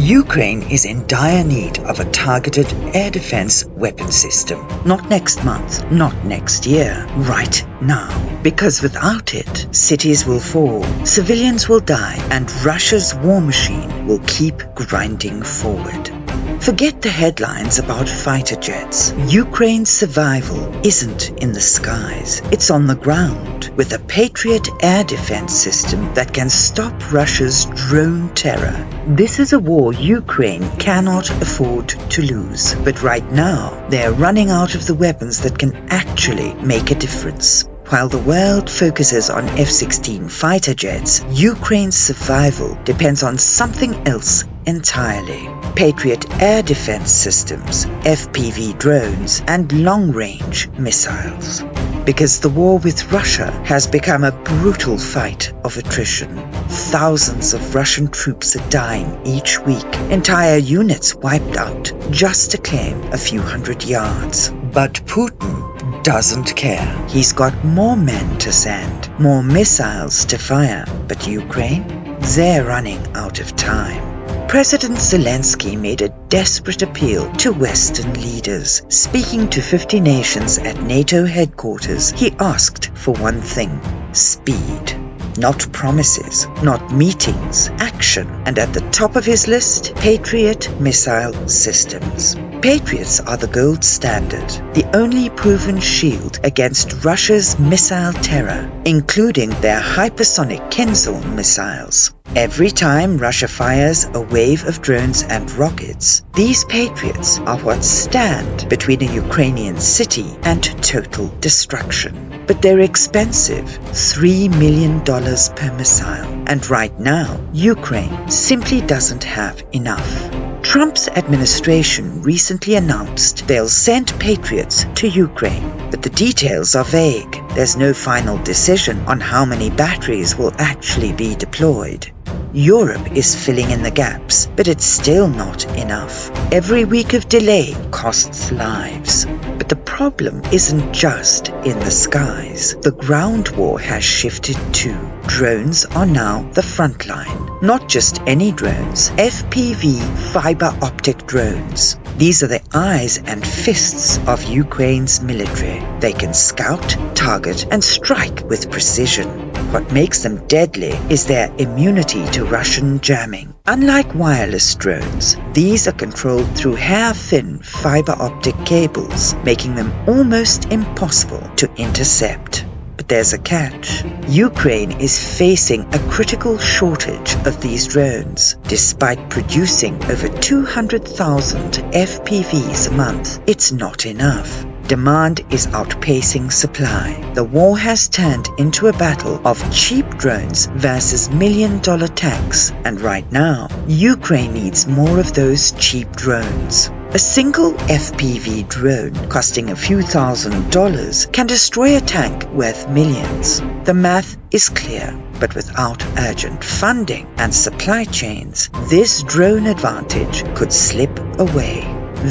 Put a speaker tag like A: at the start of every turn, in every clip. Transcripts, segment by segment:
A: Ukraine is in dire need of a targeted air defense weapon system. Not next month, not next year, right now. Because without it, cities will fall, civilians will die, and Russia's war machine will keep grinding forward. Forget the headlines about fighter jets. Ukraine's survival isn't in the skies. It's on the ground, with a Patriot air defense system that can stop Russia's drone terror. This is a war Ukraine cannot afford to lose. But right now, they're running out of the weapons that can actually make a difference. While the world focuses on F-16 fighter jets, Ukraine's survival depends on something else entirely. Patriot air defense systems, FPV drones, and long-range missiles. Because the war with Russia has become a brutal fight of attrition. Thousands of Russian troops are dying each week, entire units wiped out just to claim a few hundred yards. But Putin doesn't care. He's got more men to send, more missiles to fire. But Ukraine? They're running out of time. President Zelensky made a desperate appeal to Western leaders. Speaking to 50 nations at NATO headquarters, he asked for one thing: speed. Not promises, not meetings, action. And at the top of his list, Patriot missile systems. Patriots are the gold standard, the only proven shield against Russia's missile terror, including their hypersonic Kinzhal missiles. Every time Russia fires a wave of drones and rockets, these Patriots are what stand between a Ukrainian city and total destruction. But they're expensive, $3 million per missile. And right now, Ukraine simply doesn't have enough. Trump's administration recently announced they'll send Patriots to Ukraine, but the details are vague. There's no final decision on how many batteries will actually be deployed. Europe is filling in the gaps, but it's still not enough. Every week of delay costs lives. But the problem isn't just in the skies. The ground war has shifted too. Drones are now the front line. Not just any drones, FPV fiber optic drones. These are the eyes and fists of Ukraine's military. They can scout, target, and strike with precision. What makes them deadly is their immunity to Russian jamming. Unlike wireless drones, these are controlled through hair-thin fiber optic cables, making them almost impossible to intercept. But there's a catch. Ukraine is facing a critical shortage of these drones. Despite producing over 200,000 FPVs a month, it's not enough. Demand is outpacing supply. The war has turned into a battle of cheap drones versus million-dollar tanks. And right now, Ukraine needs more of those cheap drones. A single FPV drone costing a few $1,000s can destroy a tank worth millions. The math is clear, but without urgent funding and supply chains, this drone advantage could slip away.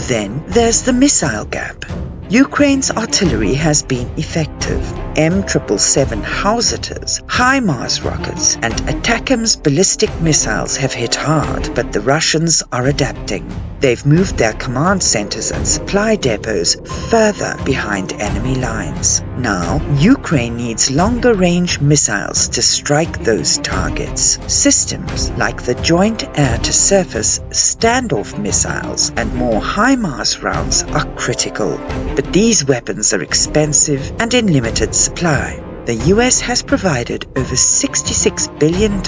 A: Then there's the missile gap. Ukraine's artillery has been effective. M777 Howitzers, HIMARS rockets, and ATACMS ballistic missiles have hit hard, but the Russians are adapting. They've moved their command centers and supply depots further behind enemy lines. Now, Ukraine needs longer-range missiles to strike those targets. Systems like the Joint Air-to-Surface Standoff missiles and more HIMARS rounds are critical. But these weapons are expensive and in limited supply. The US has provided over $66 billion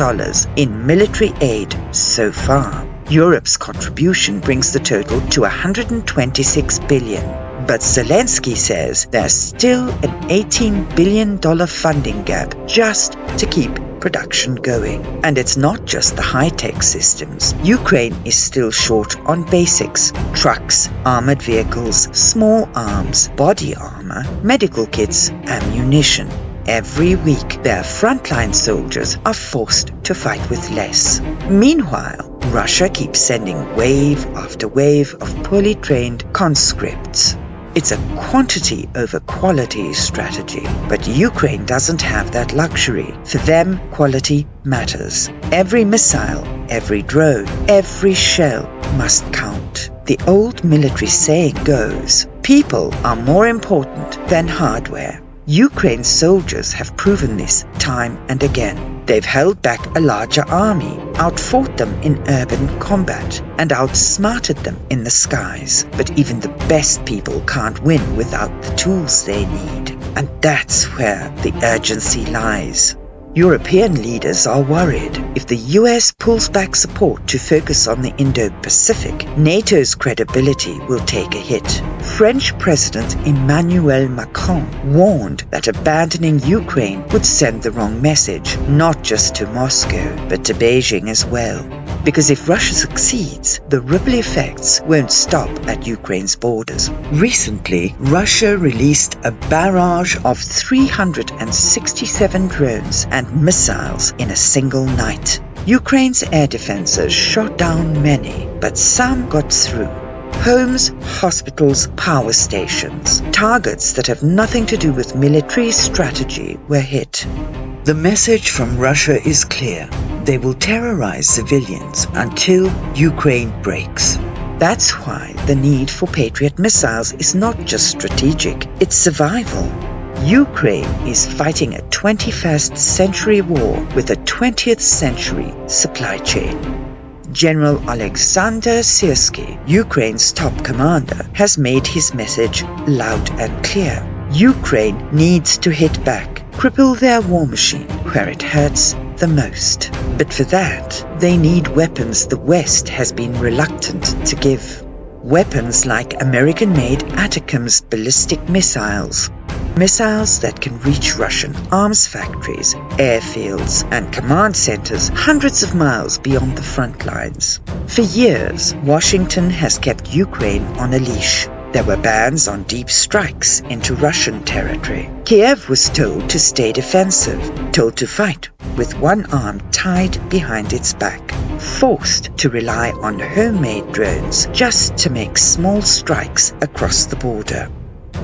A: in military aid so far. Europe's contribution brings the total to $126 billion. But Zelensky says there's still an $18 billion funding gap just to keep production going. And it's not just the high-tech systems. Ukraine is still short on basics: trucks, armored vehicles, small arms, body armor, medical kits, ammunition. Every week, their frontline soldiers are forced to fight with less. Meanwhile, Russia keeps sending wave after wave of poorly trained conscripts. It's a quantity over quality strategy, but Ukraine doesn't have that luxury. For them, quality matters. Every missile, every drone, every shell must count. The old military saying goes, people are more important than hardware. Ukraine's soldiers have proven this time and again. They've held back a larger army, outfought them in urban combat, and outsmarted them in the skies. But even the best people can't win without the tools they need. And that's where the urgency lies. European leaders are worried. If the US pulls back support to focus on the Indo-Pacific, NATO's credibility will take a hit. French President Emmanuel Macron warned that abandoning Ukraine would send the wrong message, not just to Moscow, but to Beijing as well. Because if Russia succeeds, the ripple effects won't stop at Ukraine's borders. Recently, Russia released a barrage of 367 drones and missiles in a single night. Ukraine's air defenses shot down many, but some got through. Homes, hospitals, power stations, targets that have nothing to do with military strategy were hit. The message from Russia is clear. They will terrorize civilians until Ukraine breaks. That's why the need for Patriot missiles is not just strategic, it's survival. Ukraine is fighting a 21st century war with a 20th century supply chain. General Alexander Syrskyi, Ukraine's top commander, has made his message loud and clear. Ukraine needs to hit back, cripple their war machine where it hurts the most. But for that, they need weapons the West has been reluctant to give. Weapons like American-made ATACMS ballistic missiles. Missiles that can reach Russian arms factories, airfields, and command centers hundreds of miles beyond the front lines. For years, Washington has kept Ukraine on a leash. There were bans on deep strikes into Russian territory. Kiev was told to stay defensive, told to fight with one arm tied behind its back, forced to rely on homemade drones just to make small strikes across the border.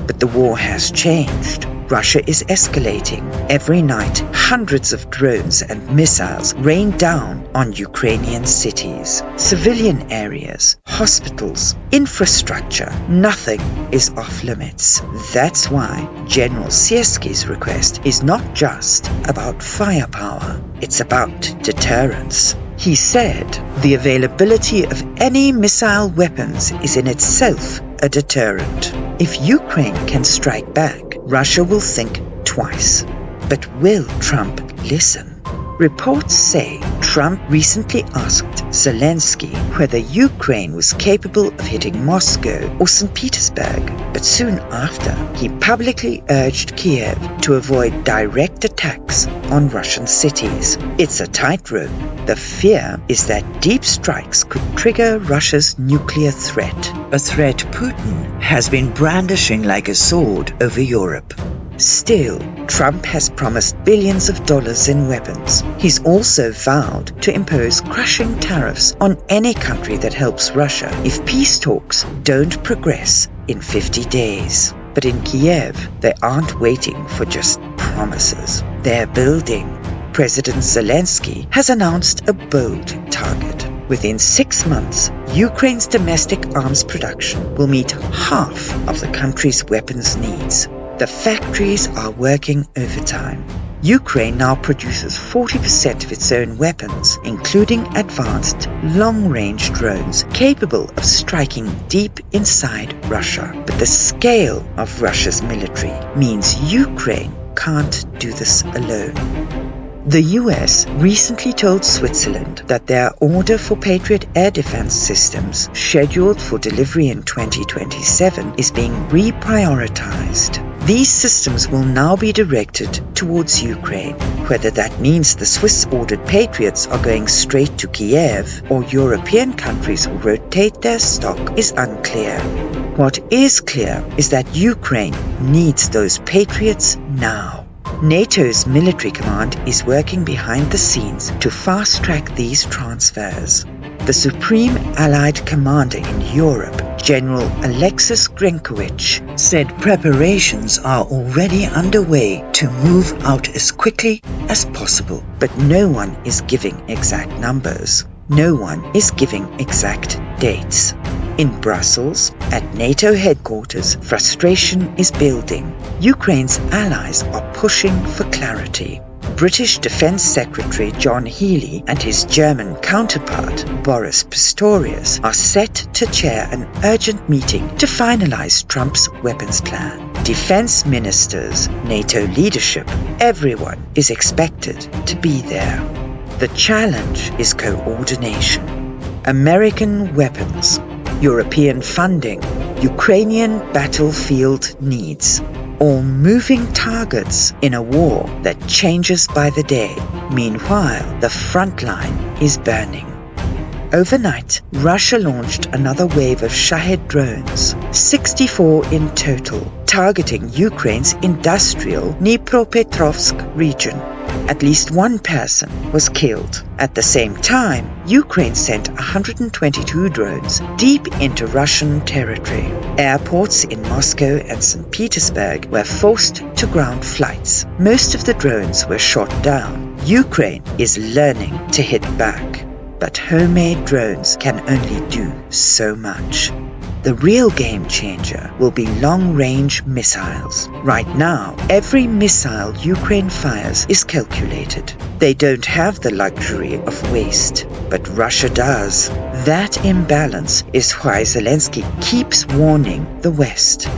A: But the war has changed. Russia is escalating. Every night, hundreds of drones and missiles rain down on Ukrainian cities, civilian areas, hospitals, infrastructure. Nothing is off limits. That's why General Syrskyi's request is not just about firepower. It's about deterrence. He said the availability of any missile weapons is in itself a deterrent. If Ukraine can strike back, Russia will think twice. But will Trump listen? Reports say Trump recently asked Zelensky whether Ukraine was capable of hitting Moscow or St. Petersburg, but soon after, he publicly urged Kiev to avoid direct attacks on Russian cities. It's a tightrope. The fear is that deep strikes could trigger Russia's nuclear threat, a threat Putin has been brandishing like a sword over Europe. Still, Trump has promised billions of dollars in weapons. He's also vowed to impose crushing tariffs on any country that helps Russia if peace talks don't progress in 50 days. But in Kiev, they aren't waiting for just promises. They're building. President Zelensky has announced a bold target. Within 6 months, Ukraine's domestic arms production will meet half of the country's weapons needs. The factories are working overtime. Ukraine now produces 40% of its own weapons, including advanced long-range drones capable of striking deep inside Russia. But the scale of Russia's military means Ukraine can't do this alone. The US recently told Switzerland that their order for Patriot air defense systems, scheduled for delivery in 2027, is being reprioritized. These systems will now be directed towards Ukraine. Whether that means the Swiss-ordered Patriots are going straight to Kiev or European countries will rotate their stock is unclear. What is clear is that Ukraine needs those Patriots now. NATO's military command is working behind the scenes to fast-track these transfers. The Supreme Allied Commander in Europe, General Alexis Grenkowicz, said preparations are already underway to move out as quickly as possible, but no one is giving exact numbers. no one is giving exact dates. In Brussels, at NATO headquarters, frustration is building. Ukraine's allies are pushing for clarity. British Defence Secretary John Healey and his German counterpart Boris Pistorius are set to chair an urgent meeting to finalize Trump's weapons plan. Defense ministers, NATO leadership, everyone is expected to be there. The challenge is coordination. American weapons, European funding, Ukrainian battlefield needs, all moving targets in a war that changes by the day. Meanwhile, the front line is burning. Overnight, Russia launched another wave of Shahed drones, 64 in total, targeting Ukraine's industrial Dnipropetrovsk region. At least one person was killed. At the same time, Ukraine sent 122 drones deep into Russian territory. Airports in Moscow and St. Petersburg were forced to ground flights. Most of the drones were shot down. Ukraine is learning to hit back. But homemade drones can only do so much. The real game changer will be long-range missiles. Right now, every missile Ukraine fires is calculated. They don't have the luxury of waste, but Russia does. That imbalance is why Zelensky keeps warning the West.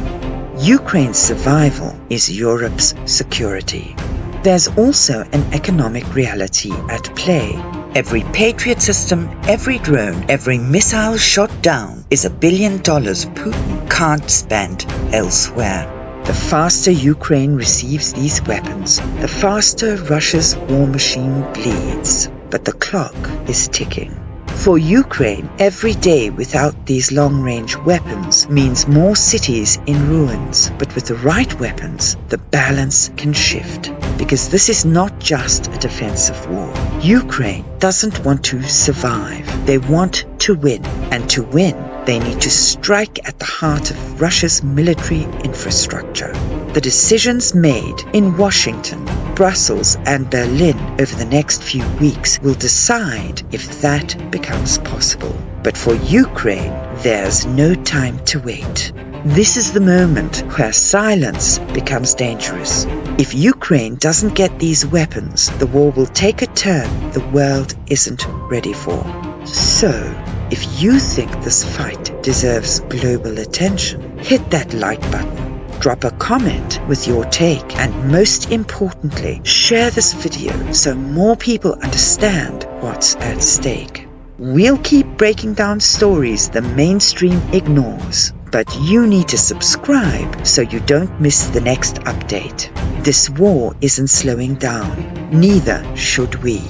A: Ukraine's survival is Europe's security. There's also an economic reality at play. Every Patriot system, every drone, every missile shot down is $1 billion Putin can't spend elsewhere. The faster Ukraine receives these weapons, the faster Russia's war machine bleeds. But the clock is ticking. For Ukraine, every day without these long-range weapons means more cities in ruins. But with the right weapons, the balance can shift. Because this is not just a defensive war. Ukraine doesn't want to survive. They want to win. And to win, they need to strike at the heart of Russia's military infrastructure. The decisions made in Washington, Brussels, and Berlin over the next few weeks will decide if that becomes possible. But for Ukraine, there's no time to wait. This is the moment where silence becomes dangerous. If Ukraine doesn't get these weapons, the war will take a turn the world isn't ready for. So, if you think this fight deserves global attention, hit that like button. Drop a comment with your take, and most importantly, share this video so more people understand what's at stake. We'll keep breaking down stories the mainstream ignores, but you need to subscribe so you don't miss the next update. This war isn't slowing down, neither should we.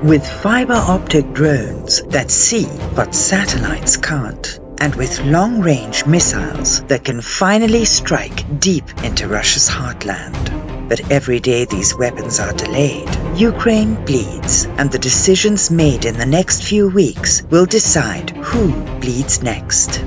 A: With fiber optic drones that see what satellites can't, and with long-range missiles that can finally strike deep into Russia's heartland. But every day these weapons are delayed, Ukraine bleeds, and the decisions made in the next few weeks will decide who bleeds next.